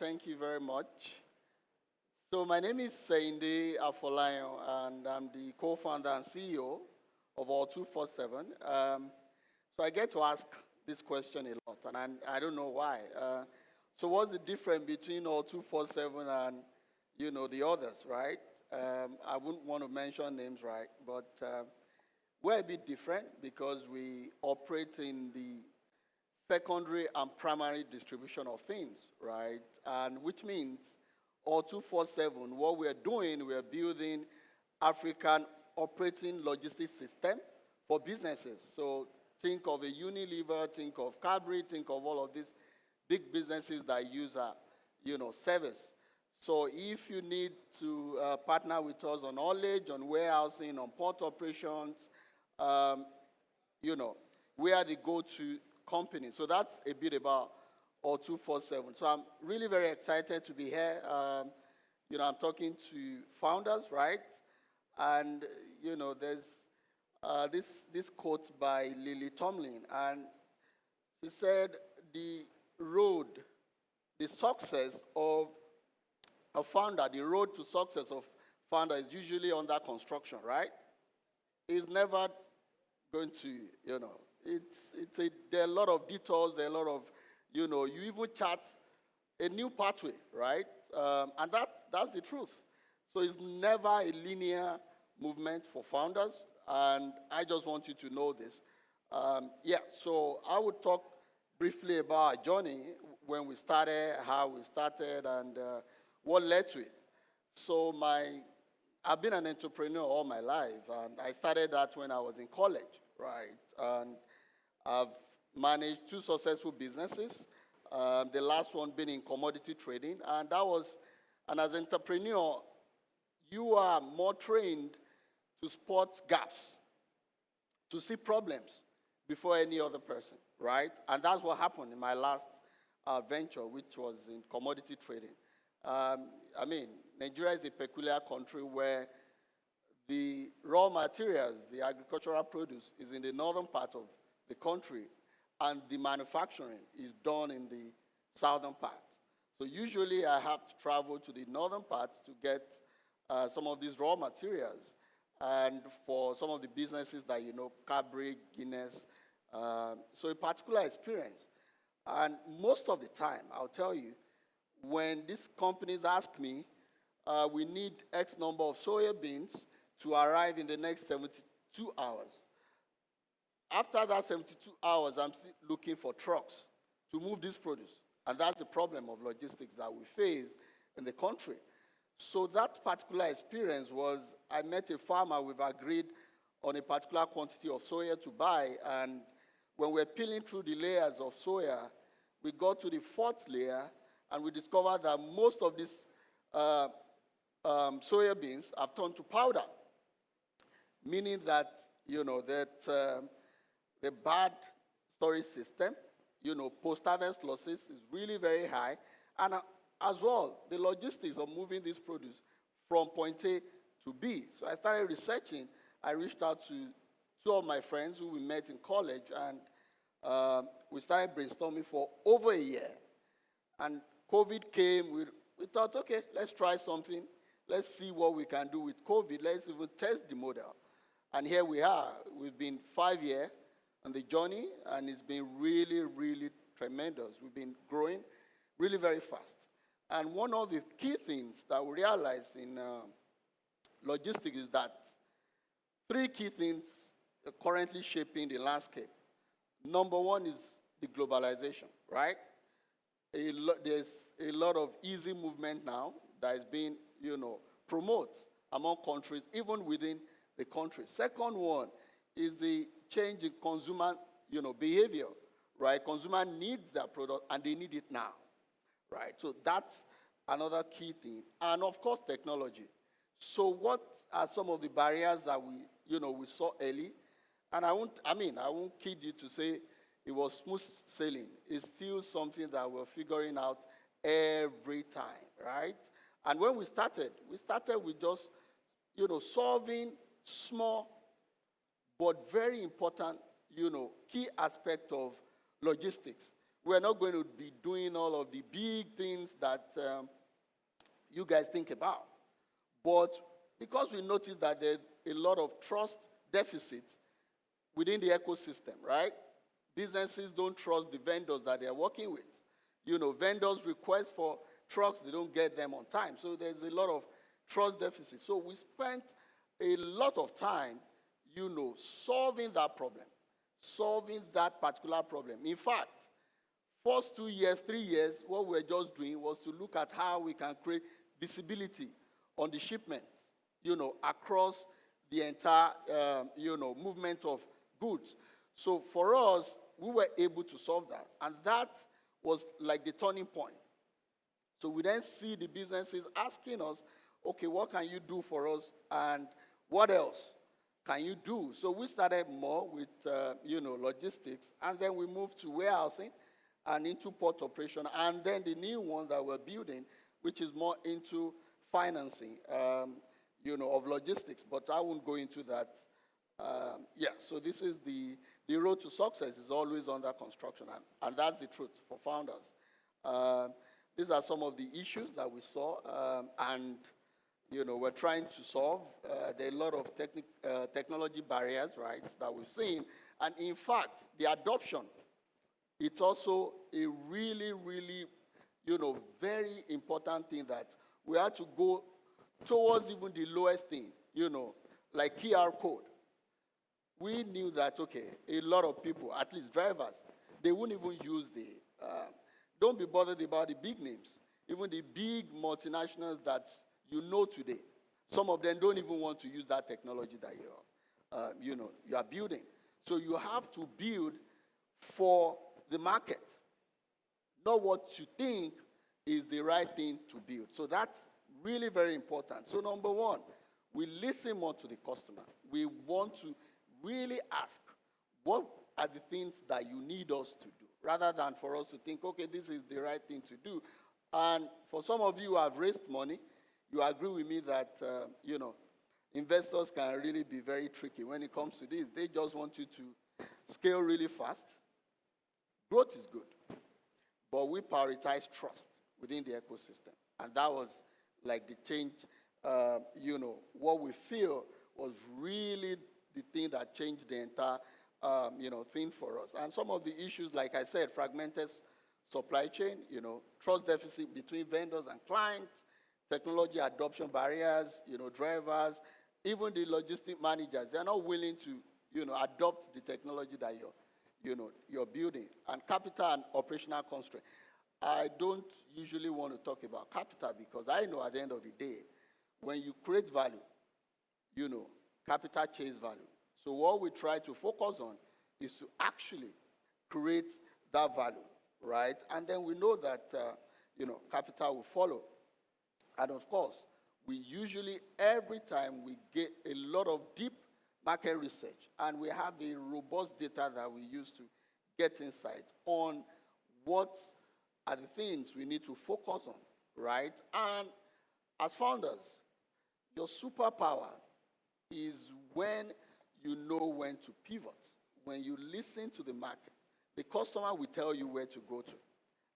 Thank you very much. So my name is Seyi Indi Alay, and I'm the co-founder and CEO of All 247. So I get to ask this question a lot, and I don't know why. So what's the difference between All 247 and, the others, right? I wouldn't want to mention names, right? But we're a bit different because we operate in the secondary and primary distribution of things, right? And which means all 247, what we're doing, we're building African operating logistics system for businesses. So think of a Unilever, think of Cadbury, think of all of these big businesses that use our, service. So if you need to partner with us on haulage, on warehousing, on port operations, we are the go-to company. So that's a bit about All 247. So I'm really very excited to be here. I'm talking to founders, right? And, there's this quote by Lily Tomlin, and she said, the success of a founder, the road to success of founder is usually under construction, right? It's never going to, there are a lot of detours, there are a lot of, you even chart a new pathway, right? And that's the truth. So it's never a linear movement for founders, and I just want you to know this. So I would talk briefly about our journey, when we started, how we started, and what led to it. So I've been an entrepreneur all my life, and I started that when I was in college, right? And I've managed 2 successful businesses, the last one being in commodity trading, and as an entrepreneur, you are more trained to spot gaps, to see problems before any other person, right? And that's what happened in my last venture, which was in commodity trading. Nigeria is a peculiar country where the raw materials, the agricultural produce, is in the northern part of the country, and the manufacturing is done in the southern part. So usually I have to travel to the northern part to get some of these raw materials, and for some of the businesses that Cadbury, Guinness, so a particular experience. And most of the time, I'll tell you, when these companies ask me, we need X number of soya beans to arrive in the next 72 hours. After that 72 hours, I'm still looking for trucks to move this produce. And that's the problem of logistics that we face in the country. So that particular experience was, I met a farmer, we've agreed on a particular quantity of soya to buy, and when we're peeling through the layers of soya, we got to the 4th layer, and we discovered that most of these soya beans have turned to powder, meaning that, the bad storage system, post-harvest losses is really very high, and as well, the logistics of moving this produce from point A to B. So I started researching. I reached out to 2 of my friends who we met in college, and we started brainstorming for over a year. And COVID came, we thought, okay, let's try something. Let's see what we can do with COVID. Let's even test the model. And here we are. We've been 5 years on the journey, and it's been really, really tremendous. We've been growing really very fast. And one of the key things that we realized in logistics is that 3 key things are currently shaping the landscape. Number 1 is the globalization, right? There's a lot of easy movement now that is being, promoted among countries, even within the country. Second one is the change in consumer, behavior, right? Consumer needs their product, and they need it now, right? So that's another key thing. And of course, technology. So what are some of the barriers that we saw early? And I won't kid you to say it was smooth sailing. It's still something that we're figuring out every time, right? And when we started with just, solving small but very important, key aspect of logistics, We're not going to be doing all of the big things that you guys think about. But because we noticed that there's a lot of trust deficits within the ecosystem, right? Businesses don't trust the vendors that they're working with. Vendors request for trucks, they don't get them on time. So there's a lot of trust deficit. So we spent a lot of time, solving that problem, solving that particular problem. In fact, first 2 years, 3 years, what we're just doing was to look at how we can create visibility on the shipments, across the entire, movement of goods. So for us, we were able to solve that. And that was like the turning point. So we then see the businesses asking us, okay, what can you do for us? And what else can you do? So we started more with, logistics. And then we moved to warehousing and into port operation. And then the new one that we're building, which is more into financing, of logistics. But I won't go into that. So this is the road to success is always under construction. And that's the truth for founders. These are some of the issues that we saw. And we're trying to solve. There are a lot of technology barriers, right, that we've seen. And in fact, the adoption, it's also a really, really, very important thing that we have to go towards even the lowest thing, like QR code. We knew that, okay, a lot of people, at least drivers, they wouldn't even use don't be bothered about the big names, even the big multinationals that today. Some of them don't even want to use that technology that you are building. So you have to build for the market, not what you think is the right thing to build. So that's really very important. So number one, we listen more to the customer. We want to really ask, what are the things that you need us to do, rather than for us to think, okay, this is the right thing to do. And for some of you who have raised money, you agree with me that, investors can really be very tricky when it comes to this. They just want you to scale really fast. Growth is good, but we prioritize trust within the ecosystem. And that was like the change, what we feel was really the thing that changed the entire, thing for us. And some of the issues, like I said, fragmented supply chain, trust deficit between vendors and clients, technology adoption barriers, drivers, even the logistic managers, they're not willing to, adopt the technology that you're building. And capital and operational constraint. I don't usually want to talk about capital because I know at the end of the day, when you create value, capital chase value. So what we try to focus on is to actually create that value, right? And then we know that, capital will follow. And of course, we usually, every time we get a lot of deep market research, and we have a robust data that we use to get insight on what are the things we need to focus on, right? And as founders, your superpower is when you know when to pivot, when you listen to the market. The customer will tell you where to go to.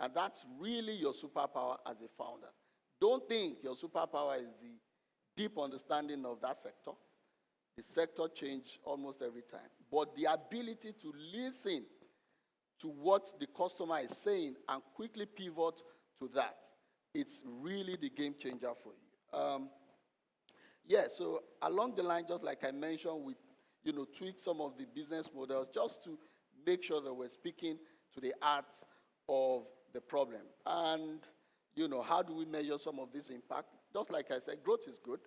And that's really your superpower as a founder. Don't think your superpower is the deep understanding of that sector. The sector changes almost every time. But the ability to listen to what the customer is saying and quickly pivot to that, it's really the game changer for you. So along the line, just like I mentioned, we tweak some of the business models just to make sure that we're speaking to the heart of the problem. And, how do we measure some of this impact? Just like I said, growth is good,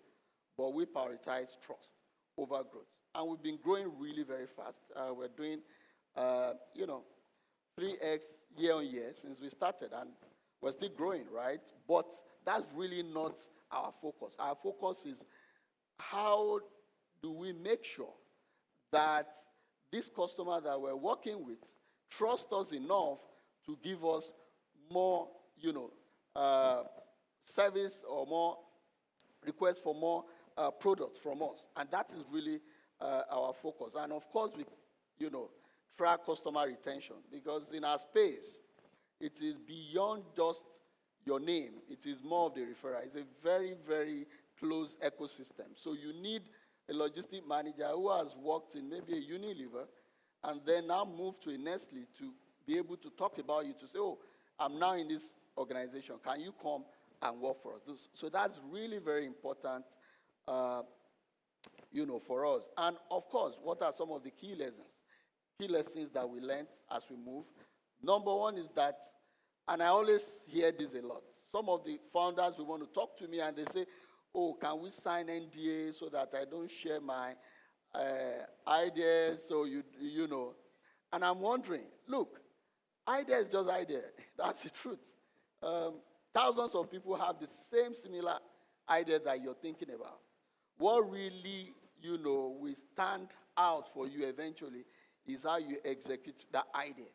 but we prioritize trust over growth. And we've been growing really very fast. We're doing, 3x year on year since we started, and we're still growing, right? But that's really not our focus. Our focus is how do we make sure that this customer that we're working with trusts us enough to give us more, service or more requests for more products from us. And that is really our focus. And of course, we, track customer retention because in our space, It is beyond just your name. It is more of the referral. It's a very, very close ecosystem. So you need a logistic manager who has worked in maybe a Unilever and then now move to a Nestle to be able to talk about you, to say, oh, I'm now in this organization. Can you come and work for us? So that's really very important, for us. And of course, what are some of the key lessons? Key lessons that we learned as we move. Number one is that, and I always hear this a lot, some of the founders will want to talk to me and they say, oh, can we sign NDA so that I don't share my ideas, so you know. And I'm wondering, look, idea is just idea. That's the truth. Thousands of people have the same similar idea that you're thinking about. What really, will stand out for you eventually is how you execute that idea.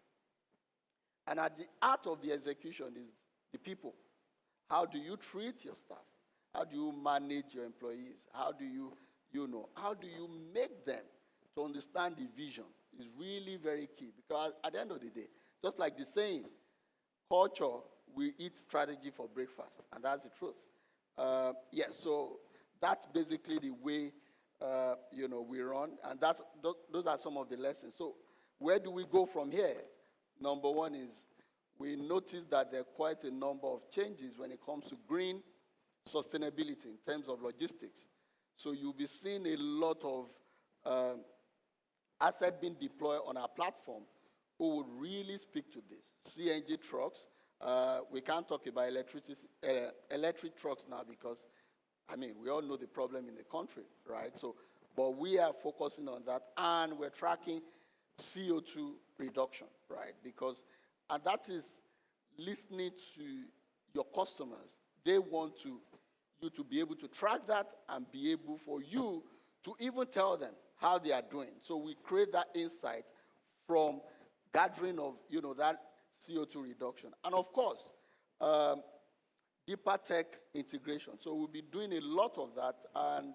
And at the heart of the execution is the people. How do you treat your staff? How do you manage your employees? How do you make them to understand the vision? Is really very key, because at the end of the day, just like the saying, culture, we eat strategy for breakfast, and that's the truth. So that's basically the way we run, and those are some of the lessons. So where do we go from here? Number one is we notice that there are quite a number of changes when it comes to green sustainability in terms of logistics. So you'll be seeing a lot of assets being deployed on our platform who would really speak to this. CNG trucks, we can't talk about electric trucks now because, we all know the problem in the country, right? So, but we are focusing on that, and we're tracking CO2 reduction, right? And that is listening to your customers. They want you to be able to track that and be able for you to even tell them how they are doing. So we create that insight from gathering of, that CO2 reduction. And of course, deeper tech integration. So we'll be doing a lot of that. And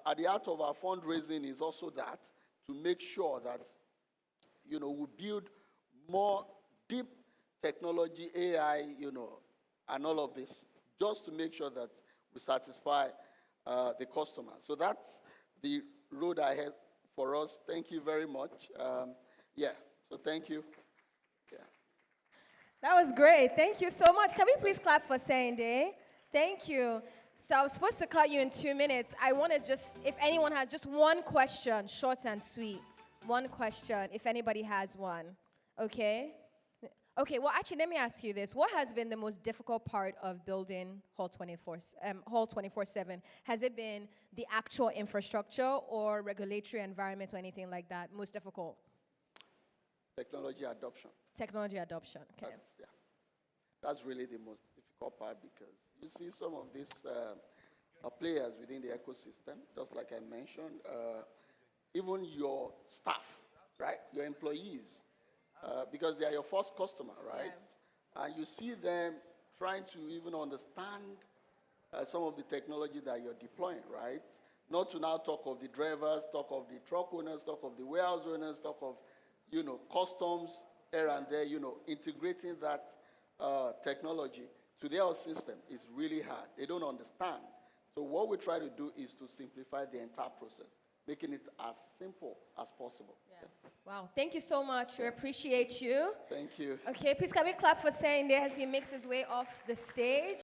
at the heart of our fundraising is also that, to make sure that, we build more deep technology, AI, and all of this, just to make sure that we satisfy the customer. So that's the road ahead for us. Thank you very much. So thank you. Yeah. That was great. Thank you so much. Can we please clap for Seyi Indi? Thank you. So I was supposed to cut you in 2 minutes. I want to if anyone has just one question, short and sweet. One question, if anybody has one. Okay? Okay, well, actually, let me ask you this. What has been the most difficult part of building Hall 24/7? Has it been the actual infrastructure or regulatory environment or anything like that? Most difficult? Technology adoption. Technology adoption, okay. That's really the most difficult part, because you see some of these players within the ecosystem, just like I mentioned, even your staff, right? Your employees. Because they are your first customer, right? Yeah. And you see them trying to even understand some of the technology that you're deploying, right? Not to now talk of the drivers, talk of the truck owners, talk of the warehouse owners, talk of, customs here and there, integrating that technology to their system is really hard. They don't understand. So what we try to do is to simplify the entire process, making it as simple as possible. Yeah. Wow, thank you so much. We appreciate you. Thank you. Okay, please can we clap for Seyi Indi as he makes his way off the stage.